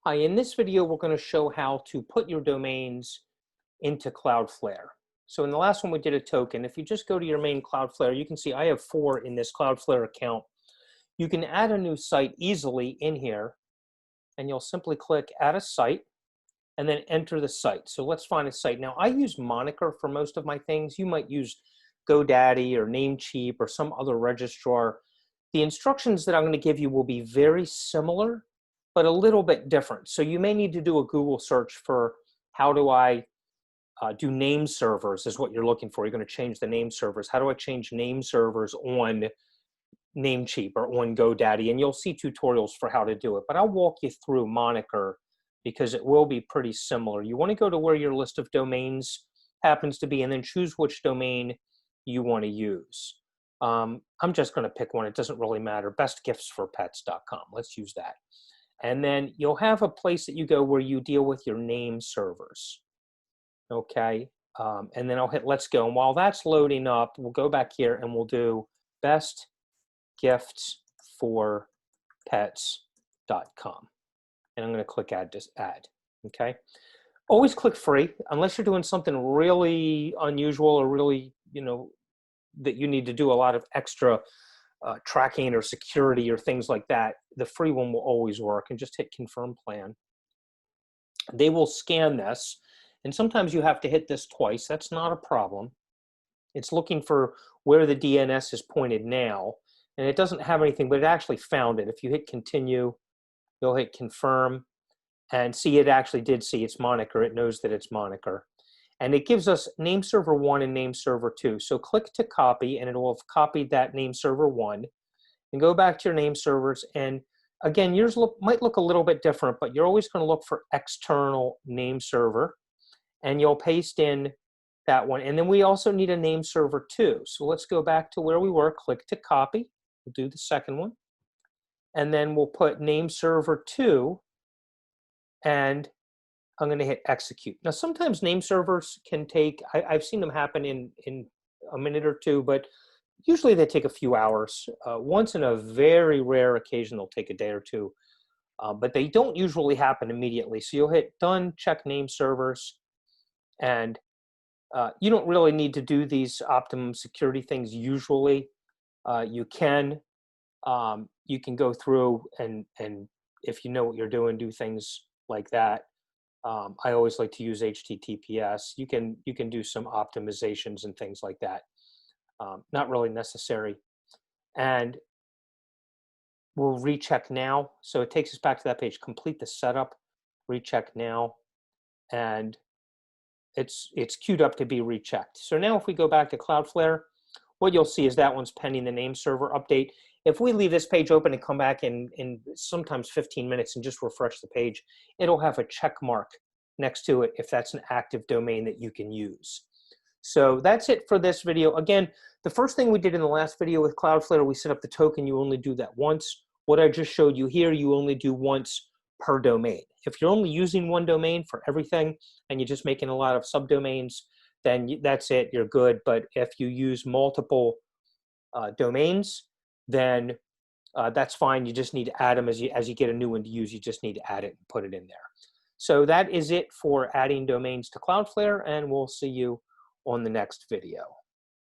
Hi, in this video, we're going to show how to put your domains into Cloudflare. So in the last one, we did a token. If you just go to your main Cloudflare, you can see I have 4 in this Cloudflare account. You can add a new site easily in here, and you'll simply click Add a Site, and then enter the site. So let's find a site. Now, I use Moniker for most of my things. You might use GoDaddy or Namecheap or some other registrar. The instructions that I'm going to give you will be very similar, but a little bit different. So you may need to do a Google search for how do I do name servers is what you're looking for. You're going to change the name servers. How do I change name servers on Namecheap or on GoDaddy? And you'll see tutorials for how to do it. But I'll walk you through Moniker because it will be pretty similar. You want to go to where your list of domains happens to be and then choose which domain you want to use. I'm just going to pick one. It doesn't really matter. bestgiftsforpets.com. Let's use that. And then you'll have a place that you go where you deal with your name servers. Okay. And then I'll hit let's go. And while that's loading up, we'll go back here and we'll do bestgiftsforpets.com. And I'm going to click add. Okay. Always click free unless you're doing something really unusual or really, that you need to do a lot of extra tracking or security or things like that. The free one will always work, and just hit confirm plan. They will scan this, and sometimes you have to hit this twice. That's not a problem. It's looking for where the DNS is pointed now, and it doesn't have anything, but it actually found it. If you hit continue, you'll hit confirm, and see, it actually did see it's Moniker. It knows that it's Moniker. And it gives us name server 1 and name server 2. So click to copy, and it will have copied that name server 1. And go back to your name servers. And again, yours might look a little bit different, but you're always going to look for external name server. And you'll paste in that one. And then we also need a name server 2. So let's go back to where we were. Click to copy. We'll do the second one. And then we'll put name server 2. And I'm going to hit execute. Now, sometimes name servers can take, I've seen them happen in a minute or two, but usually they take a few hours. Once in a very rare occasion, they'll take a day or two, but they don't usually happen immediately. So you'll hit done, check name servers, and you don't really need to do these optimum security things usually. You can go through and if you know what you're doing, do things like that. I always like to use HTTPS. You can do some optimizations and things like that. Not really necessary. And we'll recheck now. So it takes us back to that page. Complete the setup, recheck now, and it's queued up to be rechecked. So now if we go back to Cloudflare, what you'll see is that one's pending the name server update. If we leave this page open and come back in sometimes 15 minutes and just refresh the page, it'll have a check mark next to it if that's an active domain that you can use. So that's it for this video. Again, the first thing we did in the last video with Cloudflare, we set up the token. You only do that once. What I just showed you here, you only do once per domain. If you're only using one domain for everything and you're just making a lot of subdomains, then that's it, you're good. But if you use multiple domains, then that's fine. You just need to add them as you get a new one to use. You just need to add it and put it in there. So that is it for adding domains to Cloudflare, and we'll see you on the next video.